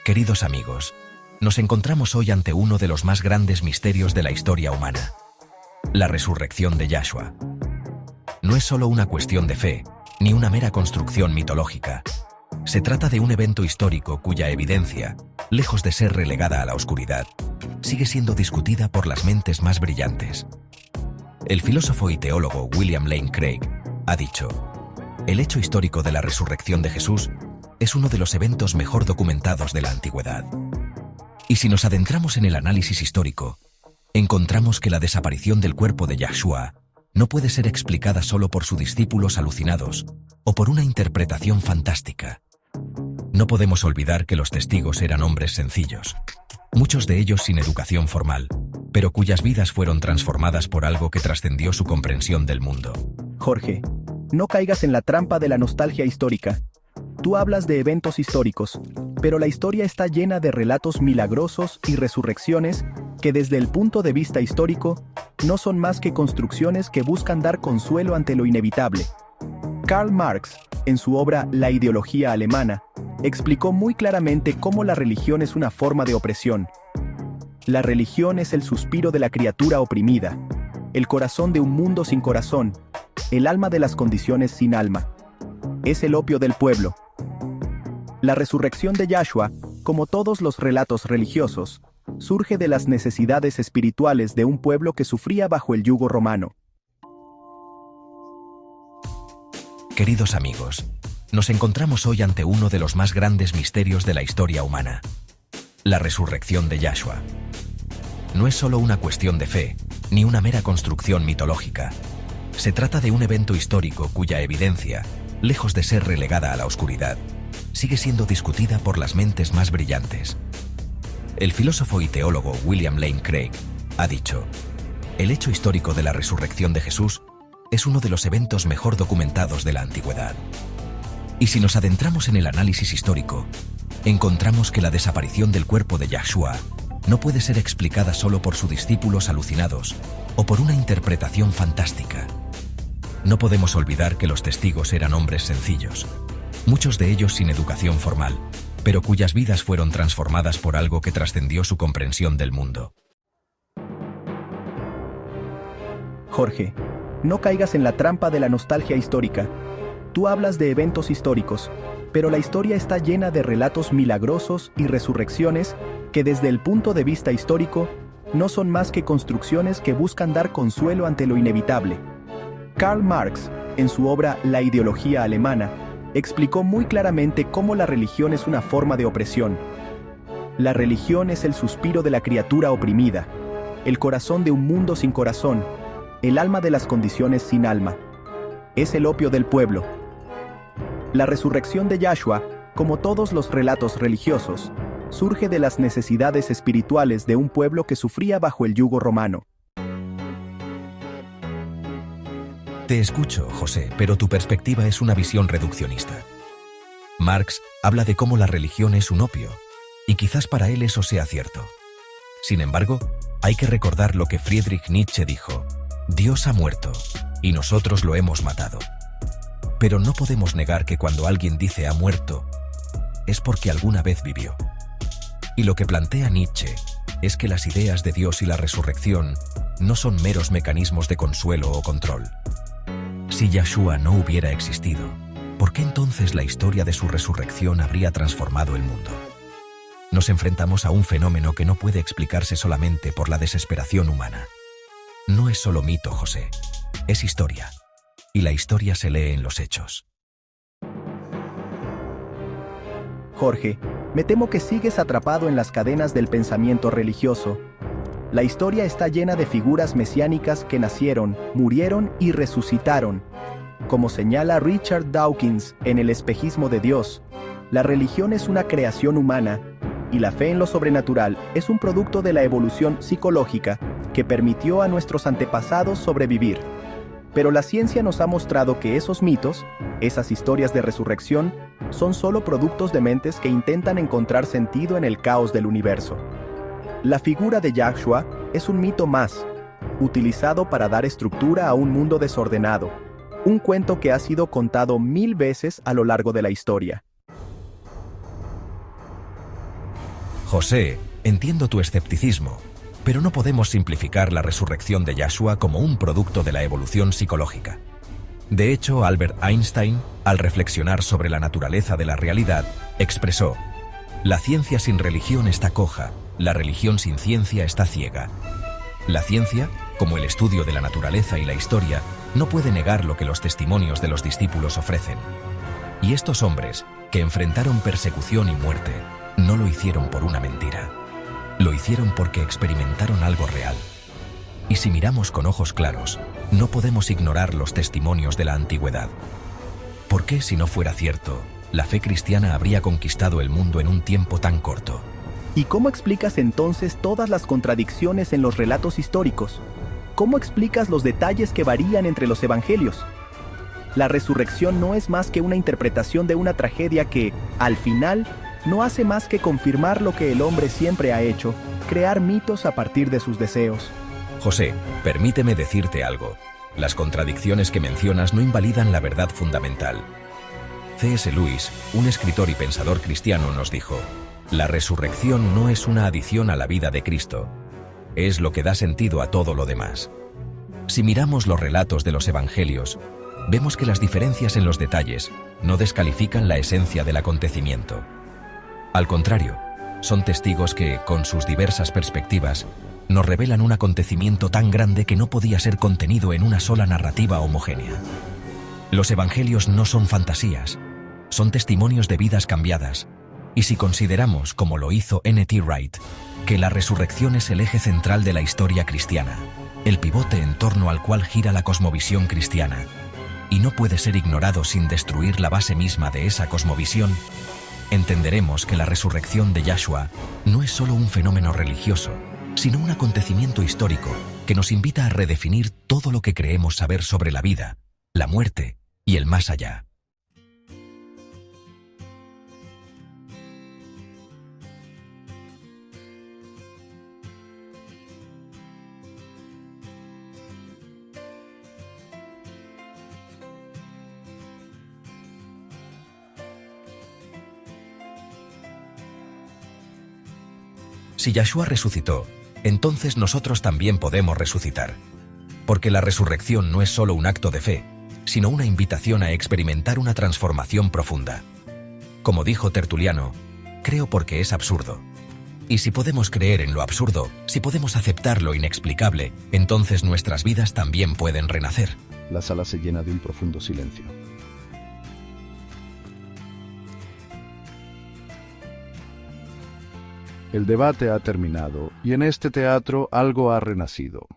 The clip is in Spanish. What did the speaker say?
Queridos amigos, nos encontramos hoy ante uno de los más grandes misterios de la historia humana: la resurrección de Yahshua. No es solo una cuestión de fe, ni una mera construcción mitológica. Se trata de un evento histórico cuya evidencia, lejos de ser relegada a la oscuridad, sigue siendo discutida por las mentes más brillantes. El filósofo y teólogo William Lane Craig ha dicho: el hecho histórico de la resurrección de Jesús es uno de los eventos mejor documentados de la antigüedad. Y si nos adentramos en el análisis histórico, encontramos que la desaparición del cuerpo de Yahshua no puede ser explicada solo por sus discípulos alucinados o por una interpretación fantástica. No podemos olvidar que los testigos eran hombres sencillos, muchos de ellos sin educación formal, pero cuyas vidas fueron transformadas por algo que trascendió su comprensión del mundo. Jorge, no caigas en la trampa de la nostalgia histórica. Tú hablas de eventos históricos, pero la historia está llena de relatos milagrosos y resurrecciones que desde el punto de vista histórico no son más que construcciones que buscan dar consuelo ante lo inevitable. Karl Marx, en su obra La ideología alemana, explicó muy claramente cómo la religión es una forma de opresión. La religión es el suspiro de la criatura oprimida, el corazón de un mundo sin corazón, el alma de las condiciones sin alma. Es el opio del pueblo. La resurrección de Yahshua, como todos los relatos religiosos, surge de las necesidades espirituales de un pueblo que sufría bajo el yugo romano. Queridos amigos, nos encontramos hoy ante uno de los más grandes misterios de la historia humana: la resurrección de Yahshua. No es solo una cuestión de fe, ni una mera construcción mitológica. Se trata de un evento histórico cuya evidencia, lejos de ser relegada a la oscuridad, sigue siendo discutida por las mentes más brillantes. El filósofo y teólogo William Lane Craig ha dicho: el hecho histórico de la resurrección de Jesús es uno de los eventos mejor documentados de la antigüedad. Y si nos adentramos en el análisis histórico, encontramos que la desaparición del cuerpo de Yahshua no puede ser explicada solo por sus discípulos alucinados o por una interpretación fantástica. No podemos olvidar que los testigos eran hombres sencillos, muchos de ellos sin educación formal, pero cuyas vidas fueron transformadas por algo que trascendió su comprensión del mundo. Jorge, no caigas en la trampa de la nostalgia histórica. Tú hablas de eventos históricos, pero la historia está llena de relatos milagrosos y resurrecciones que desde el punto de vista histórico no son más que construcciones que buscan dar consuelo ante lo inevitable. Karl Marx, en su obra La ideología alemana, explicó muy claramente cómo la religión es una forma de opresión. La religión es el suspiro de la criatura oprimida, el corazón de un mundo sin corazón, el alma de las condiciones sin alma. Es el opio del pueblo. La resurrección de Yahshua, como todos los relatos religiosos, surge de las necesidades espirituales de un pueblo que sufría bajo el yugo romano. Te escucho, José, pero tu perspectiva es una visión reduccionista. Marx habla de cómo la religión es un opio, y quizás para él eso sea cierto. Sin embargo, hay que recordar lo que Friedrich Nietzsche dijo: Dios ha muerto, y nosotros lo hemos matado. Pero no podemos negar que cuando alguien dice ha muerto, es porque alguna vez vivió. Y lo que plantea Nietzsche es que las ideas de Dios y la resurrección no son meros mecanismos de consuelo o control. Si Yahshua no hubiera existido, ¿por qué entonces la historia de su resurrección habría transformado el mundo? Nos enfrentamos a un fenómeno que no puede explicarse solamente por la desesperación humana. No es solo mito, José, es historia, y la historia se lee en los hechos. Jorge, me temo que sigues atrapado en las cadenas del pensamiento religioso. La historia está llena de figuras mesiánicas que nacieron, murieron y resucitaron. Como señala Richard Dawkins en El espejismo de Dios, la religión es una creación humana, y la fe en lo sobrenatural es un producto de la evolución psicológica que permitió a nuestros antepasados sobrevivir. Pero la ciencia nos ha mostrado que esos mitos, esas historias de resurrección, son solo productos de mentes que intentan encontrar sentido en el caos del universo. La figura de Yahshua es un mito más, utilizado para dar estructura a un mundo desordenado, un cuento que ha sido contado 1000 veces a lo largo de la historia. José, entiendo tu escepticismo, pero no podemos simplificar la resurrección de Yahshua como un producto de la evolución psicológica. De hecho, Albert Einstein, al reflexionar sobre la naturaleza de la realidad, expresó: la ciencia sin religión está coja, la religión sin ciencia está ciega. La ciencia, como el estudio de la naturaleza y la historia, no puede negar lo que los testimonios de los discípulos ofrecen. Y estos hombres, que enfrentaron persecución y muerte, no lo hicieron por una mentira. Lo hicieron porque experimentaron algo real. Y si miramos con ojos claros, no podemos ignorar los testimonios de la antigüedad. ¿Por qué, si no fuera cierto, la fe cristiana habría conquistado el mundo en un tiempo tan corto? ¿Y cómo explicas entonces todas las contradicciones en los relatos históricos? ¿Cómo explicas los detalles que varían entre los evangelios? La resurrección no es más que una interpretación de una tragedia que, al final, no hace más que confirmar lo que el hombre siempre ha hecho: crear mitos a partir de sus deseos. José, permíteme decirte algo. Las contradicciones que mencionas no invalidan la verdad fundamental. C.S. Lewis, un escritor y pensador cristiano, nos dijo: la resurrección no es una adición a la vida de Cristo, es lo que da sentido a todo lo demás. Si miramos los relatos de los evangelios, vemos que las diferencias en los detalles no descalifican la esencia del acontecimiento. Al contrario, son testigos que, con sus diversas perspectivas, nos revelan un acontecimiento tan grande que no podía ser contenido en una sola narrativa homogénea. Los evangelios no son fantasías, son testimonios de vidas cambiadas, y si consideramos, como lo hizo N.T. Wright, que la resurrección es el eje central de la historia cristiana, el pivote en torno al cual gira la cosmovisión cristiana, y no puede ser ignorado sin destruir la base misma de esa cosmovisión, entenderemos que la resurrección de Yahshua no es solo un fenómeno religioso, sino un acontecimiento histórico que nos invita a redefinir todo lo que creemos saber sobre la vida, la muerte y el más allá. Si Yahshua resucitó, entonces nosotros también podemos resucitar. Porque la resurrección no es solo un acto de fe, sino una invitación a experimentar una transformación profunda. Como dijo Tertuliano, creo porque es absurdo. Y si podemos creer en lo absurdo, si podemos aceptar lo inexplicable, entonces nuestras vidas también pueden renacer. La sala se llena de un profundo silencio. El debate ha terminado y en este teatro algo ha renacido.